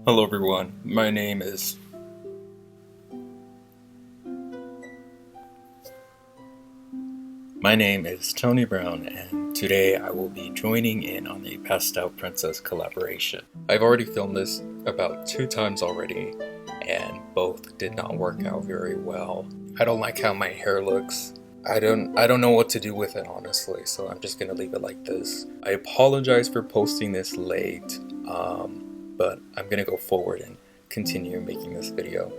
Hello everyone, my name is Tony Brown, and today I will be joining in on the Pastel Princess collaboration. I've already filmed this about 2 times already, and both did not work out very well. I don't like how my hair looks. I don't know what to do with it, honestly, so I'm just gonna leave it like this. I apologize for posting this late, but I'm gonna go forward and continue making this video.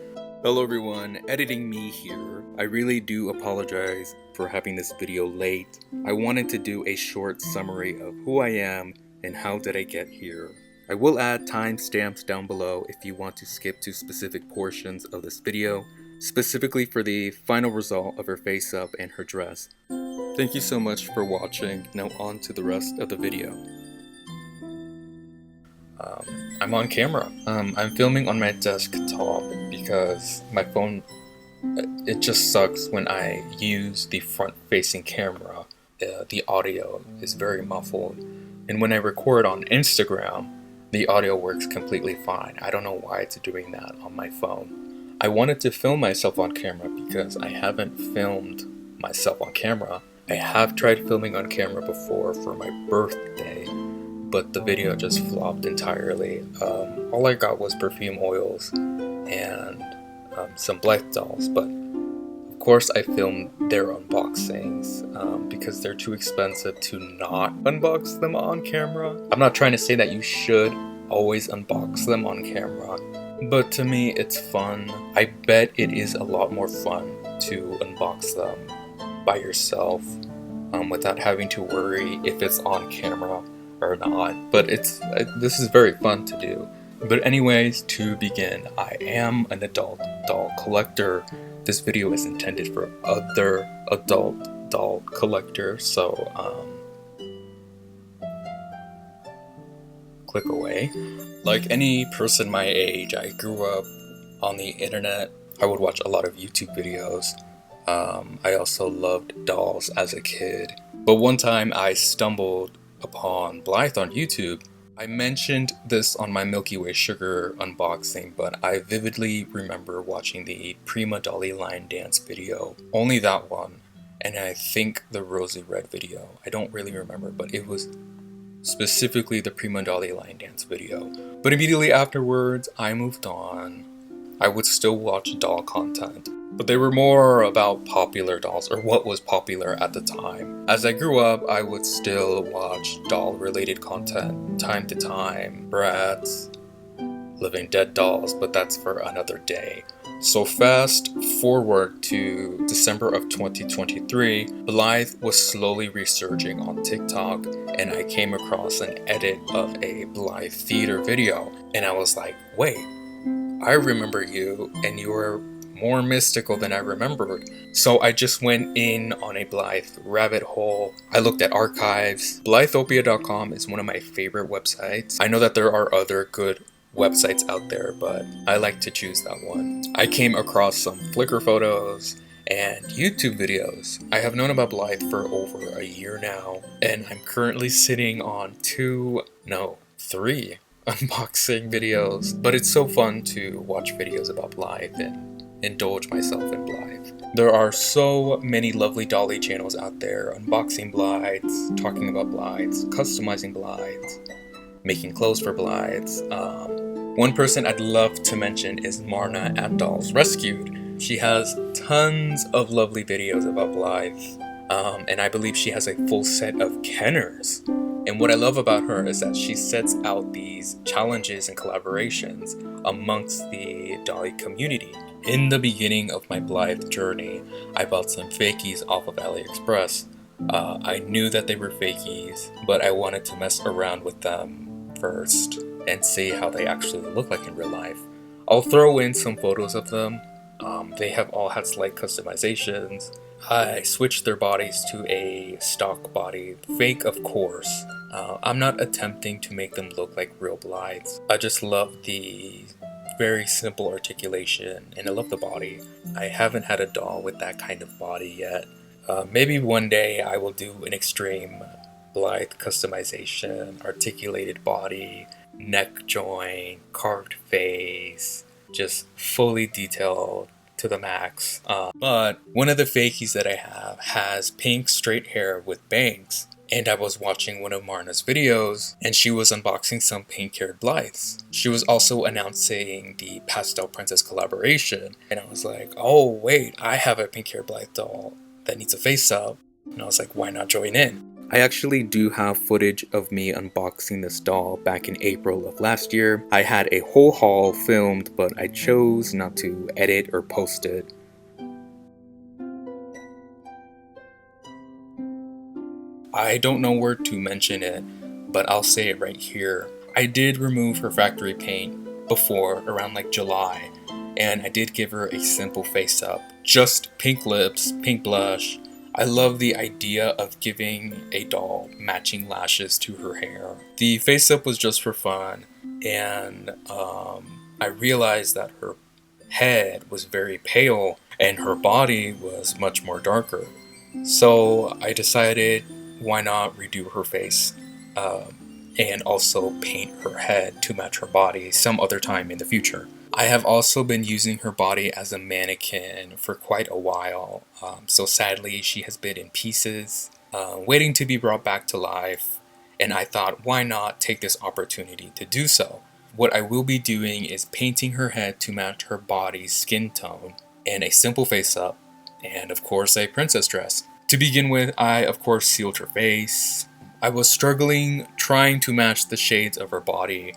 Hello everyone, editing me here. I really do apologize for having this video late. I wanted to do a short summary of who I am and how did I get here. I will add timestamps down below if you want to skip to specific portions of this video, specifically for the final result of her face up and her dress. Thank you so much for watching. Now on to the rest of the video. I'm on camera. I'm filming on my desktop because my phone, it just sucks when I use the front-facing camera. The audio is very muffled, and when I record on Instagram, the audio works completely fine. I don't know why it's doing that on my phone. I wanted to film myself on camera because I haven't filmed myself on camera. I have tried filming on camera before for my birthday, but the video just flopped entirely. All I got was perfume oils and some Blythe dolls, but of course I filmed their unboxings because they're too expensive to not unbox them on camera. I'm not trying to say that you should always unbox them on camera, but to me it's fun. I bet it is a lot more fun to unbox them by yourself without having to worry if it's on camera or not, but this is very fun to do. But anyways, to begin, I am an adult doll collector. This video is intended for other adult doll collectors, so click away. Like any person my age, I grew up on the internet. I would watch a lot of YouTube videos. I also loved dolls as a kid, but one time I stumbled upon Blythe on YouTube. I mentioned this on my Milky Way Sugar unboxing, but I vividly remember watching the Prima Dolly line dance video, only that one, and I think the Rosy Red video. I don't really remember, but it was specifically the Prima Dolly line dance video. But immediately afterwards, I moved on. I would still watch doll content, but they were more about popular dolls, or what was popular at the time. As I grew up, I would still watch doll-related content time to time, Bratz, Living Dead dolls, but that's for another day. So fast forward to December of 2023, Blythe was slowly resurging on TikTok, and I came across an edit of a Blythe theater video, and I was like, wait, I remember you, and you were more mystical than I remembered. So I just went in on a Blythe rabbit hole. I looked at archives. Blytheopia.com is one of my favorite websites. I know that there are other good websites out there, but I like to choose that one. I came across some Flickr photos and YouTube videos. I have known about Blythe for over a year now, and I'm currently sitting on 3 unboxing videos, but it's so fun to watch videos about Blythe and indulge myself in Blythe. There are so many lovely dolly channels out there, unboxing Blythes, talking about Blythes, customizing Blythes, making clothes for Blythes. One person I'd love to mention is Marna at DollsRescued. She has tons of lovely videos about Blythe, and I believe she has a full set of kenners. And what I love about her is that she sets out these challenges and collaborations amongst the dolly community. In the beginning of my Blythe journey, I bought some fakies off of AliExpress. I knew that they were fakies, but I wanted to mess around with them first and see how they actually look like in real life. I'll throw in some photos of them. They have all had slight customizations. I switched their bodies to a stock body, fake of course. I'm not attempting to make them look like real Blythes. I just love the very simple articulation, and I love the body. I haven't had a doll with that kind of body yet. Maybe one day I will do an extreme Blythe customization, articulated body, neck joint, carved face, just fully detailed to the max. But one of the fakies that I have has pink straight hair with bangs. And I was watching one of Marna's videos, and she was unboxing some pink-haired Blythes. She was also announcing the Pastel Princess collaboration, and I was like, oh wait, I have a pink-haired Blythe doll that needs a face-up. And I was like, why not join in? I actually do have footage of me unboxing this doll back in April of last year. I had a whole haul filmed, but I chose not to edit or post it. I don't know where to mention it, but I'll say it right here. I did remove her factory paint before, around like July, and I did give her a simple face up. Just pink lips, pink blush. I love the idea of giving a doll matching lashes to her hair. The face up was just for fun, and I realized that her head was very pale and her body was much more darker. So I decided, why not redo her face and also paint her head to match her body some other time in the future. I have also been using her body as a mannequin for quite a while, so sadly she has been in pieces, waiting to be brought back to life, and I thought, why not take this opportunity to do so. What I will be doing is painting her head to match her body's skin tone, and a simple face up, and of course a princess dress. To begin with, I of course sealed her face. I was struggling trying to match the shades of her body.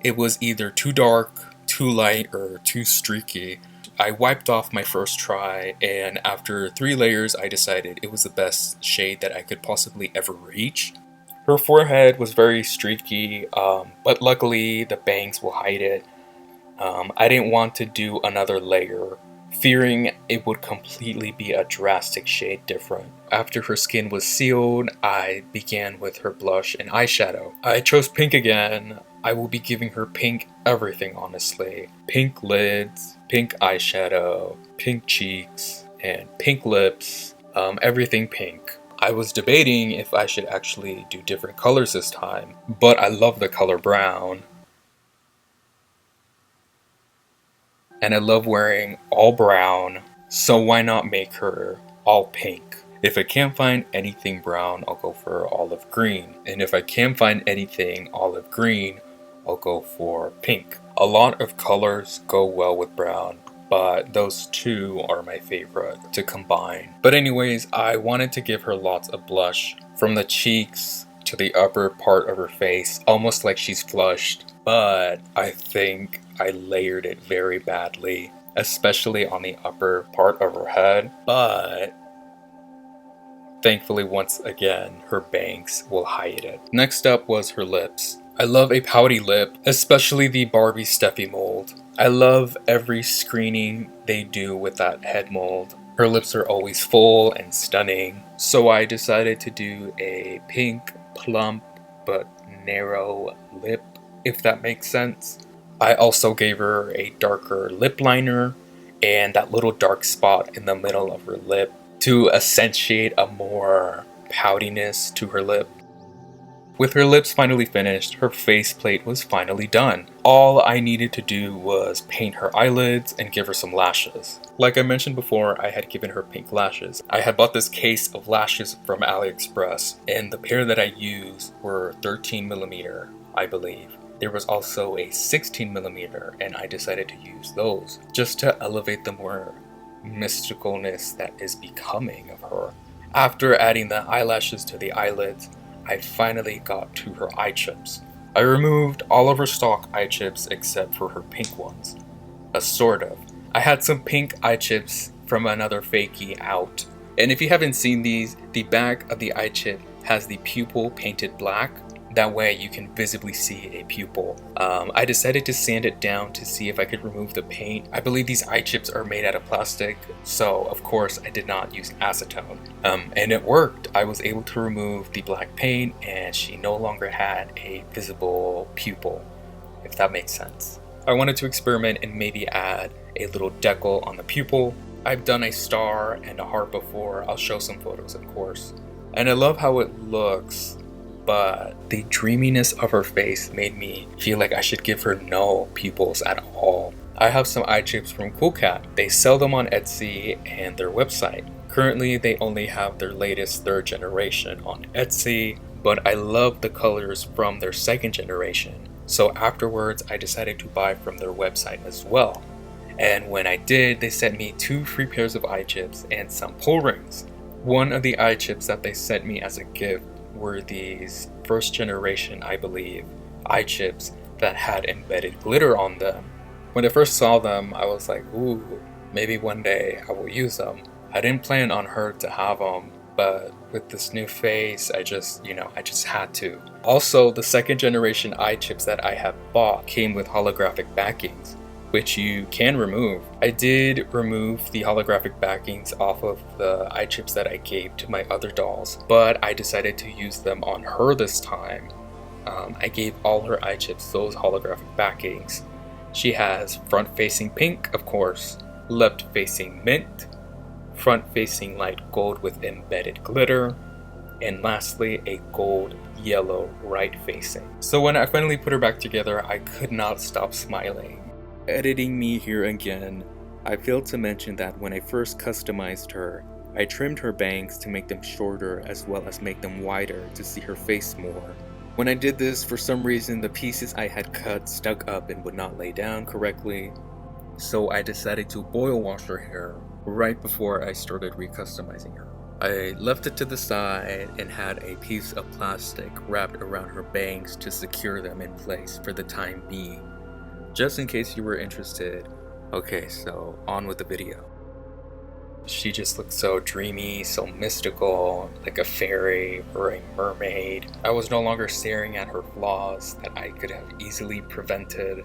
It was either too dark, too light, or too streaky. I wiped off my first try, and after 3 layers I decided it was the best shade that I could possibly ever reach. Her forehead was very streaky, but luckily the bangs will hide it. I didn't want to do another layer, fearing it would completely be a drastic shade different. After her skin was sealed, I began with her blush and eyeshadow. I chose pink again. I will be giving her pink everything, honestly. Pink lids, pink eyeshadow, pink cheeks, and pink lips, everything pink. I was debating if I should actually do different colors this time, but I love the color brown. And I love wearing all brown, so why not make her all pink? If I can't find anything brown, I'll go for olive green. And if I can't find anything olive green, I'll go for pink. A lot of colors go well with brown, but those two are my favorite to combine. But anyways, I wanted to give her lots of blush from the cheeks to the upper part of her face, almost like she's flushed. But I think I layered it very badly, especially on the upper part of her head. But thankfully, once again, her bangs will hide it. Next up was her lips. I love a pouty lip, especially the Barbie Steffi mold. I love every screening they do with that head mold. Her lips are always full and stunning, so I decided to do a pink, plump, but narrow lip, if that makes sense. I also gave her a darker lip liner and that little dark spot in the middle of her lip to accentuate a more poutiness to her lip. With her lips finally finished, her faceplate was finally done. All I needed to do was paint her eyelids and give her some lashes. Like I mentioned before, I had given her pink lashes. I had bought this case of lashes from AliExpress, and the pair that I used were 13mm, I believe. There was also a 16mm, and I decided to use those just to elevate the more mysticalness that is becoming of her. After adding the eyelashes to the eyelids, I finally got to her eye chips. I removed all of her stock eye chips except for her pink ones. Sort of. I had some pink eye chips from another fakie out. And if you haven't seen these, the back of the eye chip has the pupil painted black. That way you can visibly see a pupil. I decided to sand it down to see if I could remove the paint. I believe these eye chips are made out of plastic, so of course I did not use acetone. And it worked. I was able to remove the black paint and she no longer had a visible pupil, if that makes sense. I wanted to experiment and maybe add a little decal on the pupil. I've done a star and a heart before. I'll show some photos, of course. And I love how it looks but the dreaminess of her face made me feel like I should give her no pupils at all. I have some eye chips from Cool Cat. They sell them on Etsy and their website. Currently, they only have their latest 3rd generation on Etsy, but I love the colors from their 2nd generation. So afterwards, I decided to buy from their website as well. And when I did, they sent me 2 free pairs of eye chips and some pull rings. One of the eye chips that they sent me as a gift were these 1st generation, I believe, eye chips that had embedded glitter on them. When I first saw them, I was like, ooh, maybe one day I will use them. I didn't plan on her to have them, but with this new face, I just had to. Also, the 2nd generation eye chips that I have bought came with holographic backings, which you can remove. I did remove the holographic backings off of the eye chips that I gave to my other dolls, but I decided to use them on her this time. I gave all her eye chips those holographic backings. She has front-facing pink, of course, left-facing mint, front-facing light gold with embedded glitter, and lastly, a gold yellow right-facing. So when I finally put her back together, I could not stop smiling. Editing me here again, I failed to mention that when I first customized her, I trimmed her bangs to make them shorter as well as make them wider to see her face more. When I did this, for some reason the pieces I had cut stuck up and would not lay down correctly, so I decided to boil wash her hair right before I started recustomizing her. I left it to the side and had a piece of plastic wrapped around her bangs to secure them in place for the time being. Just in case you were interested. Okay, so on with the video. She just looked so dreamy, so mystical, like a fairy or a mermaid. I was no longer staring at her flaws that I could have easily prevented.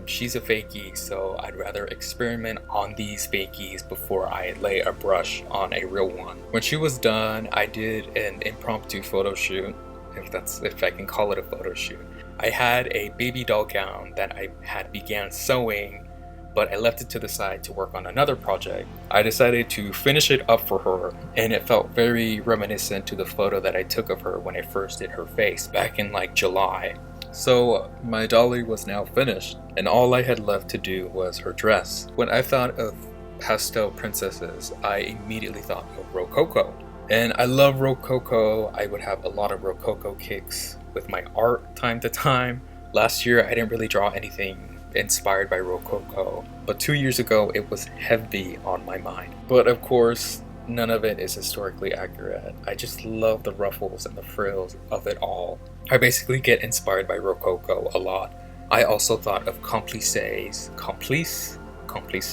She's a fakie, so I'd rather experiment on these fakies before I lay a brush on a real one. When she was done, I did an impromptu photo shoot, if I can call it a photo shoot. I had a baby doll gown that I had began sewing, but I left it to the side to work on another project. I decided to finish it up for her, and it felt very reminiscent to the photo that I took of her when I first did her face back in like July. So my dolly was now finished, and all I had left to do was her dress. When I thought of pastel princesses, I immediately thought of Rococo. And I love Rococo. I would have a lot of Rococo kicks with my art time to time. Last year I didn't really draw anything inspired by Rococo, but 2 years ago it was heavy on my mind. But of course, none of it is historically accurate. I just love the ruffles and the frills of it all. I basically get inspired by Rococo a lot. I also thought of COMPLICE's. Complice?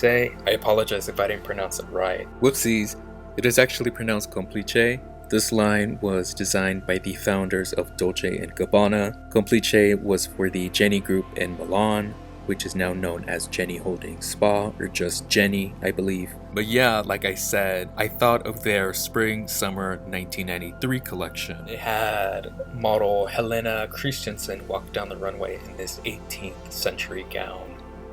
I apologize if I didn't pronounce it right. Whoopsies. It is actually pronounced complice. This line was designed by the founders of Dolce & Gabbana. Complice was for the Jenny Group in Milan, which is now known as Jenny Holdings Spa, or just Jenny, I believe. But yeah, like I said, I thought of their Spring-Summer 1993 collection. It had model Helena Christensen walk down the runway in this 18th century gown.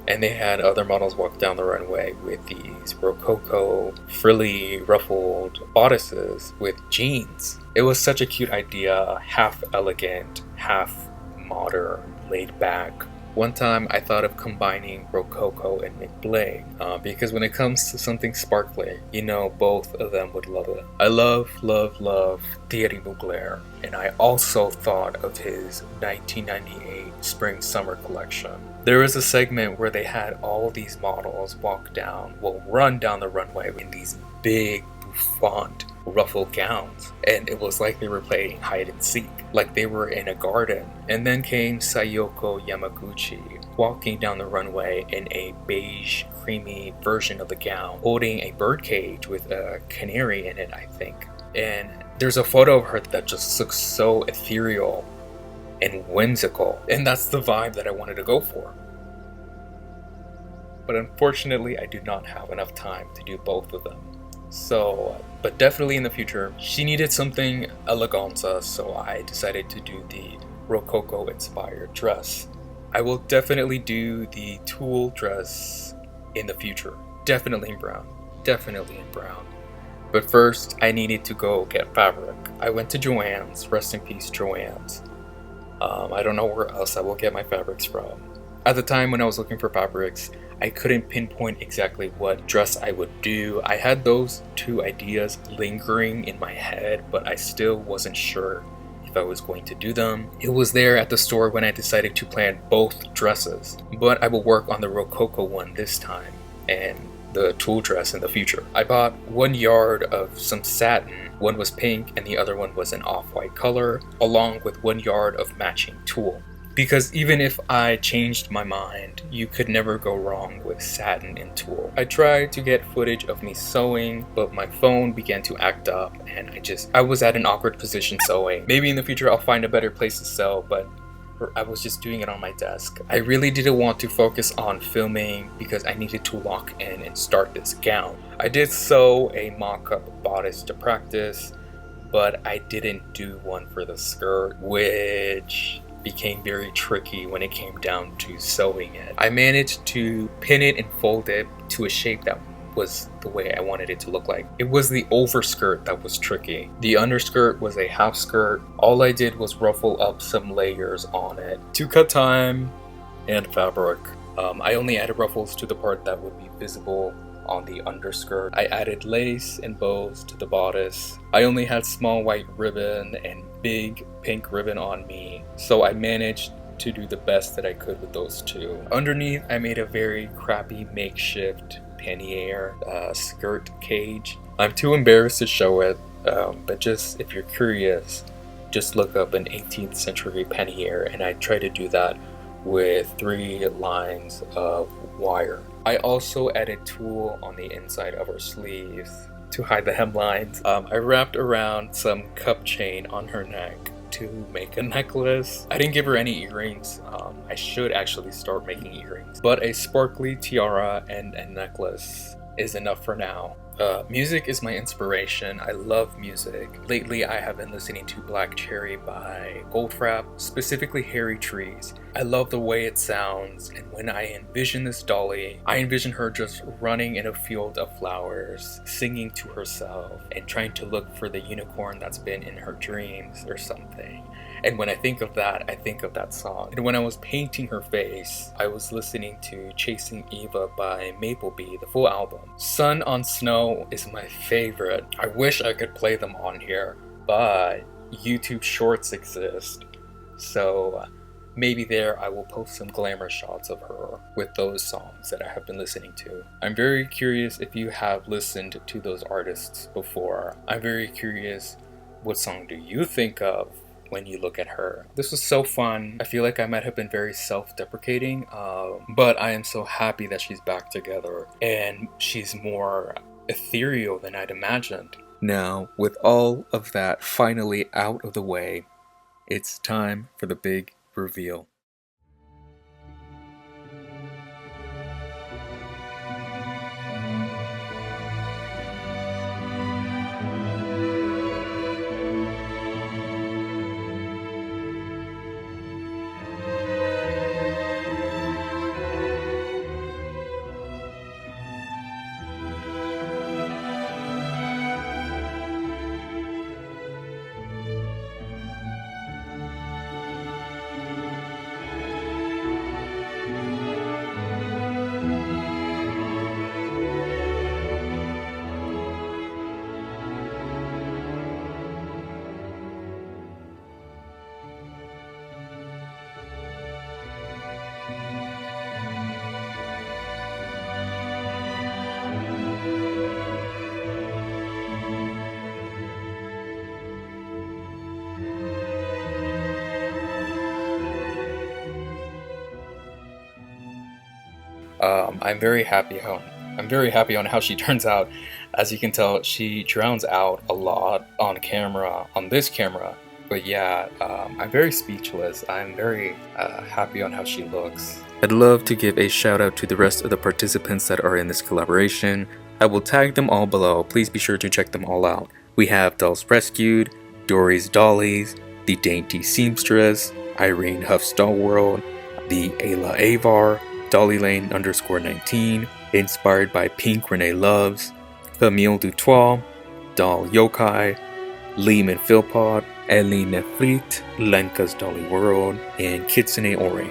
And they had other models walk down the runway with these Rococo, frilly, ruffled bodices with jeans. It was such a cute idea, half elegant, half modern, laid back. One time I thought of combining Rococo and McBling, because when it comes to something sparkly, you know both of them would love it. I love Thierry Mugler, and I also thought of his 1998 Spring-Summer collection. There was a segment where they had all these models run down the runway in these big, bouffant, ruffled gowns, and it was like they were playing hide and seek, like they were in a garden. And then came Sayoko Yamaguchi walking down the runway in a beige, creamy version of the gown, holding a birdcage with a canary in it, I think. And there's a photo of her that just looks so ethereal and whimsical, and that's the vibe that I wanted to go for. But unfortunately, I do not have enough time to do both of them. So, but definitely in the future, she needed something eleganza, so I decided to do the Rococo inspired dress. I will definitely do the tulle dress in the future. Definitely in brown. But first, I needed to go get fabric. I went to Joann's, rest in peace Joann's. I don't know where else I will get my fabrics from. At the time when I was looking for fabrics, I couldn't pinpoint exactly what dress I would do. I had those two ideas lingering in my head, but I still wasn't sure if I was going to do them. It was there at the store when I decided to plan both dresses, but I will work on the Rococo one this time and the tulle dress in the future. I bought 1 yard of some satin. One was pink and the other one was an off-white color, along with 1 yard of matching tulle. Because even if I changed my mind, you could never go wrong with satin and tulle. I tried to get footage of me sewing, but my phone began to act up and I was at an awkward position sewing. Maybe in the future I'll find a better place to sew, but I was just doing it on my desk. I really didn't want to focus on filming because I needed to lock in and start this gown. I did sew a mock-up bodice to practice, but I didn't do one for the skirt, which became very tricky when it came down to sewing it. I managed to pin it and fold it to a shape that was the way I wanted it to look like. It was the overskirt that was tricky. The underskirt was a half skirt. All I did was ruffle up some layers on it. To cut time and fabric. I only added ruffles to the part that would be visible on the underskirt. I added lace and bows to the bodice. I only had small white ribbon and big pink ribbon on me, so I managed to do the best that I could with those two. Underneath, I made a very crappy makeshift pannier skirt cage. I'm too embarrassed to show it, but just if you're curious, just look up an 18th century pannier, and I try to do that with 3 lines of wire. I also added tulle on the inside of her sleeves to hide the hemlines. I wrapped around some cup chain on her neck to make a necklace. I didn't give her any earrings. I should actually start making earrings, but a sparkly tiara and a necklace is enough for now. Music is my inspiration. I love music. Lately, I have been listening to Black Cherry by Goldfrapp, specifically Hairy Trees. I love the way it sounds, and when I envision this dolly, I envision her just running in a field of flowers, singing to herself, and trying to look for the unicorn that's been in her dreams or something. And when I think of that, I think of that song. And when I was painting her face, I was listening to Chasing Eva by Maplebee, the full album. Sun on Snow is my favorite. I wish I could play them on here, but YouTube Shorts exist. So maybe there I will post some glamour shots of her with those songs that I have been listening to. I'm very curious if you have listened to those artists before. I'm very curious, what song do you think of when you look at her? This was so fun. I feel like I might have been very self-deprecating, but I am so happy that she's back together and she's more ethereal than I'd imagined. Now, with all of that finally out of the way, it's time for the big reveal. I'm very happy on how she turns out. As you can tell, she drowns out a lot on camera, on this camera. But yeah, I'm very speechless. I'm very happy on how she looks. I'd love to give a shout out to the rest of the participants that are in this collaboration. I will tag them all below. Please be sure to check them all out. We have DollsRescued, Dory's Dollies, The Dainty Seamstress, Irene Huff's Doll World, the Ayla Avar, Dollylane_19, inspired by Pink Renee Loves, Camille Dutois, Doll Yokai, Lehman Philpot, Ellie Nefrit, Lenka's Dolly World, and Kitsune Ore.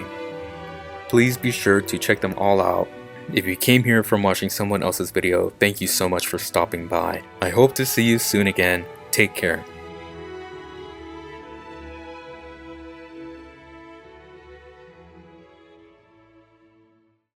Please be sure to check them all out. If you came here from watching someone else's video, thank you so much for stopping by. I hope to see you soon again. Take care.